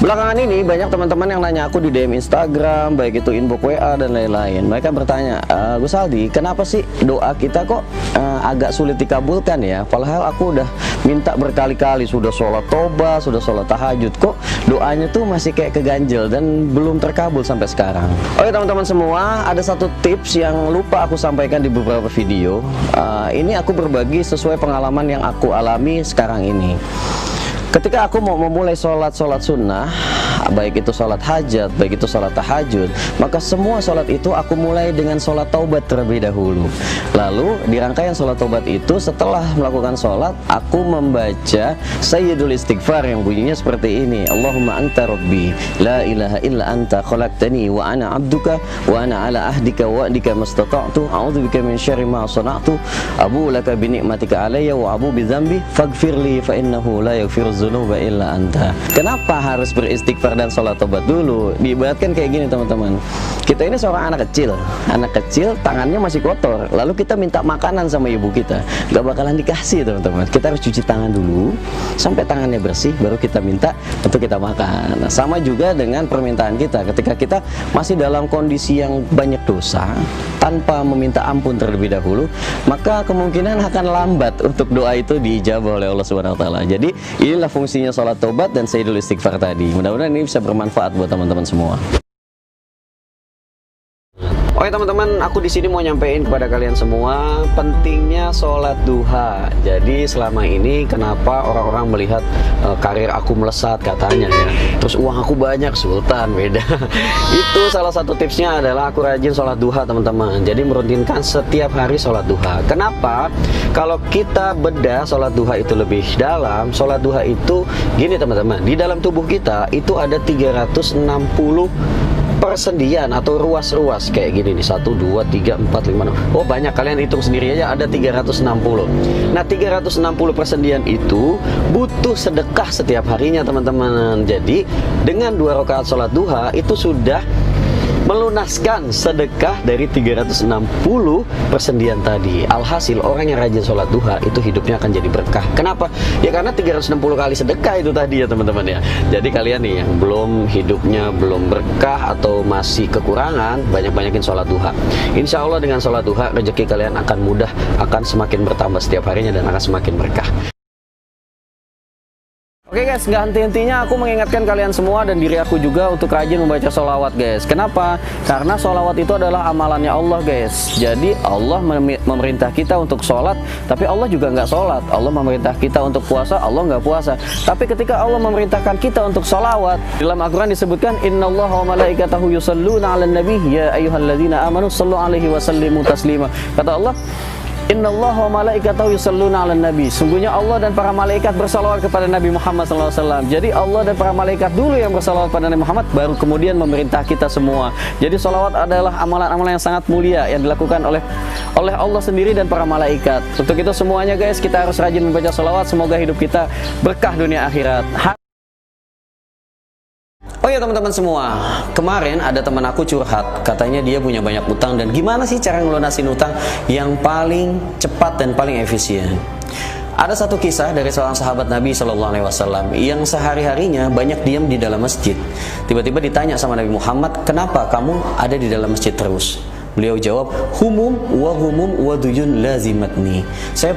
Belakangan ini banyak teman-teman yang nanya aku di DM Instagram, baik itu inbox WA dan lain-lain. Mereka bertanya, Gus Aldi, kenapa sih doa kita kok agak sulit dikabulkan ya? Padahal aku udah minta berkali-kali, sudah sholat tobat, sudah sholat tahajud, kok doanya tuh masih kayak keganjel dan belum terkabul sampai sekarang. Oke teman-teman semua, ada satu tips yang lupa aku sampaikan di beberapa video. Ini aku berbagi sesuai pengalaman yang aku alami sekarang ini. Ketika aku mau memulai sholat sunnah, baik itu sholat hajat, baik itu sholat tahajud, maka semua sholat itu aku mulai dengan sholat taubat terlebih dahulu. Lalu di rangkaian sholat taubat itu, setelah melakukan sholat, aku membaca Sayyidul Istighfar yang bunyinya seperti ini: Allahumma anta rabbi, la ilaha illa anta khalaqtani wa ana abduka wa ana ala ahdika wa wa'dika mastata'tu, a'udzubika min syarri ma sana'tu, abu laka bi ni'matika alayya wa abu bi dzambi faghfirli fa innahu la yaghfiru dzunuba illa anta. Kenapa harus beristighfar dan sholat tobat dulu? Diibaratkan kayak gini teman-teman, kita ini seorang anak kecil tangannya masih kotor, lalu kita minta makanan sama ibu kita, gak bakalan dikasih teman-teman. Kita harus cuci tangan dulu sampai tangannya bersih, baru kita minta untuk kita makan. Nah, sama juga dengan permintaan kita, ketika kita masih dalam kondisi yang banyak dosa, tanpa meminta ampun terlebih dahulu, maka kemungkinan akan lambat untuk doa itu diijabah oleh Allah Subhanahu wa taala. Jadi inilah fungsinya sholat tobat dan Sayyidul Istighfar tadi. Mudah-mudahan ini bisa bermanfaat buat teman-teman semua. Oke teman-teman, aku di sini mau nyampein kepada kalian semua pentingnya sholat duha. Jadi selama ini kenapa orang-orang melihat karir aku melesat katanya ya, terus uang aku banyak, sultan beda. Itu salah satu tipsnya adalah aku rajin sholat duha teman-teman. Jadi merutinkan setiap hari sholat duha. Kenapa? Kalau kita bedah sholat duha itu lebih dalam, sholat duha itu gini teman-teman, di dalam tubuh kita itu ada 360 persendian atau ruas-ruas kayak gini nih, 1, 2, 3, 4, 5, 6. Oh banyak, kalian hitung sendiri aja, ada 360. Nah 360 persendian itu butuh sedekah setiap harinya teman-teman. Jadi dengan 2 rakaat sholat duha itu sudah melunaskan sedekah dari 360 persendian tadi. Alhasil orang yang rajin sholat duha itu hidupnya akan jadi berkah. Kenapa? Ya karena 360 kali sedekah itu tadi ya teman-teman ya. Jadi kalian nih yang belum hidupnya belum berkah atau masih kekurangan, banyak-banyakin sholat duha. Insya Allah dengan sholat duha rezeki kalian akan mudah, akan semakin bertambah setiap harinya dan akan semakin berkah. Oke guys, nggak henti-hentinya aku mengingatkan kalian semua dan diri aku juga untuk rajin membaca sholawat guys. Kenapa? Karena sholawat itu adalah amalannya Allah guys. Jadi Allah memerintah kita untuk sholat, tapi Allah juga nggak sholat. Allah memerintah kita untuk puasa, Allah nggak puasa. Tapi ketika Allah memerintahkan kita untuk sholawat, dalam Al-Quran disebutkan Innallaha wa malaikatahu yusalluna 'alan nabi ya ayyuhalladzina amanu shallu 'alaihi wa sallimu taslima. Kata Allah, Innallaha wa malaikatahu yusalluna 'alan nabi. Sungguhnya Allah dan para malaikat bersalawat kepada Nabi Muhammad SAW. Jadi Allah dan para malaikat dulu yang bersalawat pada Nabi Muhammad, baru kemudian memerintah kita semua. Jadi salawat adalah amalan-amalan yang sangat mulia yang dilakukan oleh Allah sendiri dan para malaikat. Untuk itu semuanya guys, kita harus rajin membaca salawat. Semoga hidup kita berkah dunia akhirat. Oh ya teman-teman semua, kemarin ada teman aku curhat, katanya dia punya banyak utang dan gimana sih cara ngelunasin utang yang paling cepat dan paling efisien. Ada satu kisah dari seorang sahabat Nabi SAW yang sehari-harinya banyak diam di dalam masjid. Tiba-tiba ditanya sama Nabi Muhammad, kenapa kamu ada di dalam masjid terus? Beliau jawab, humum wa duyun lazimatni. Saya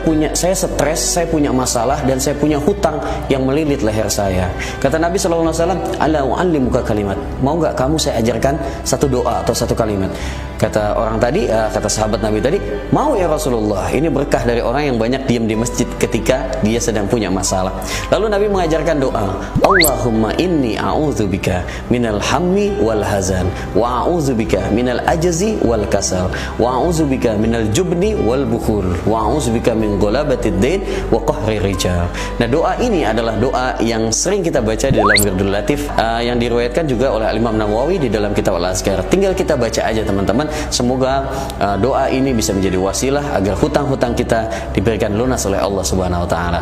stres, saya punya masalah dan saya punya hutang yang melilit leher saya. Kata Nabi SAW, ala u'allimuka kalimat. Mau nggak kamu saya ajarkan satu doa atau satu kalimat? Kata orang tadi, kata sahabat Nabi tadi, mau ya Rasulullah. Ini berkah dari orang yang banyak diam di masjid ketika dia sedang punya masalah. Lalu Nabi mengajarkan doa, Allahumma inni a'udzubika minal hammi wal hazan wa a'udzubika minal ajzi wal kasal wa a'udzubika minal jubni wal bukhul wa a'udzubika min ghalabatid dain wa qahri rijal. Nah, doa ini adalah doa yang sering kita baca di dalam Wirdul Latif, yang diriwayatkan juga oleh Imam Nawawi di dalam kitab Al-Azkar. Tinggal kita baca aja teman-teman. Semoga doa ini bisa menjadi wasilah agar hutang-hutang kita diberikan lunas oleh Allah Subhanahu wa taala.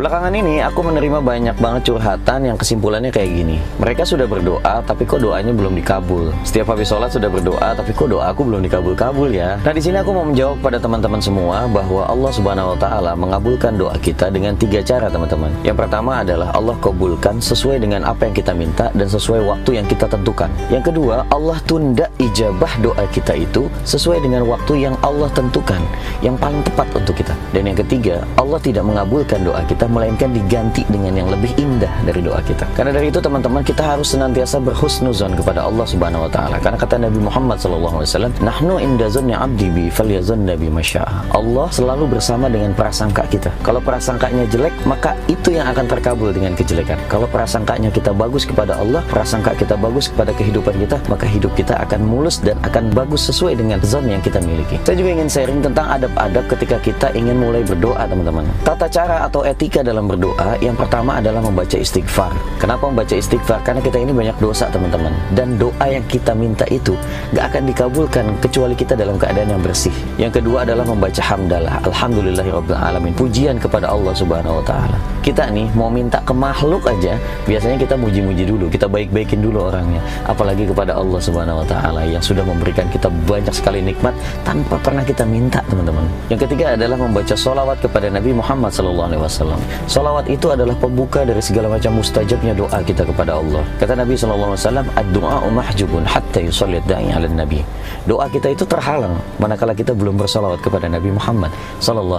Belakangan ini aku menerima banyak banget curhatan yang kesimpulannya kayak gini. Mereka sudah berdoa tapi kok doanya belum dikabul. Setiap habis sholat sudah berdoa tapi kok doa aku belum dikabul-kabul ya. Nah di sini aku mau menjawab pada teman-teman semua bahwa Allah Subhanahu wa taala mengabulkan doa kita dengan 3 cara, teman-teman. Yang pertama adalah Allah kabulkan sesuai dengan apa yang kita minta dan sesuai waktu yang kita tentukan. Yang kedua, Allah tunda ijabah doa kita itu sesuai dengan waktu yang Allah tentukan, yang paling tepat untuk kita. Dan yang ketiga, Allah tidak mengabulkan doa kita melainkan diganti dengan yang lebih indah dari doa kita. Karena dari itu teman-teman, kita harus senantiasa berhusnuzon kepada Allah Subhanahu wa taala. Karena kata Nabi Muhammad SAW, "Nahnu inda zanni 'abdi bi falyazanna bi masya'a." Allah selalu bersama dengan prasangka kita. Kalau prasangkanya jelek, maka itu yang akan terkabul dengan kejelekan. Kalau prasangkanya kita bagus kepada Allah, prasangka kita bagus kepada kehidupan kita, maka hidup kita akan mulus dan akan bagus sesuai dengan zon yang kita miliki. Saya juga ingin sharing tentang adab-adab ketika kita ingin mulai berdoa, teman-teman. Tata cara atau etika dalam berdoa, yang pertama adalah membaca istighfar. Kenapa membaca istighfar? Karena kita ini banyak dosa, teman-teman, dan doa yang kita minta itu gak akan dikabulkan kecuali kita dalam keadaan yang bersih. Yang kedua adalah membaca hamdalah, alhamdulillahirabbil alamin, pujian kepada Allah Subhanahu wa taala. Kita nih mau minta ke makhluk aja, biasanya kita muji-muji dulu, kita baik-baikin dulu orangnya, apalagi kepada Allah Subhanahu wa taala yang sudah memberikan kita banyak sekali nikmat tanpa pernah kita minta, teman-teman. Yang ketiga adalah membaca sholawat kepada Nabi Muhammad SAW. Sholawat itu adalah pembuka dari segala macam mustajabnya doa kita kepada Allah. Kata Nabi SAW, "Ad-du'a'u mahjubun hatta yusalli ad-da'i 'alan nabi." Doa kita itu terhalang manakala kita belum bersolawat kepada Nabi Muhammad SAW.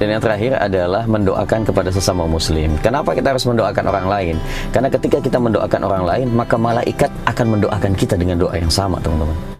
Dan yang terakhir adalah mendoakan kepada sesama muslim. Kenapa kita harus mendoakan orang lain? Karena ketika kita mendoakan orang lain, maka malaikat akan mendoakan kita dengan doa yang sama, teman-teman.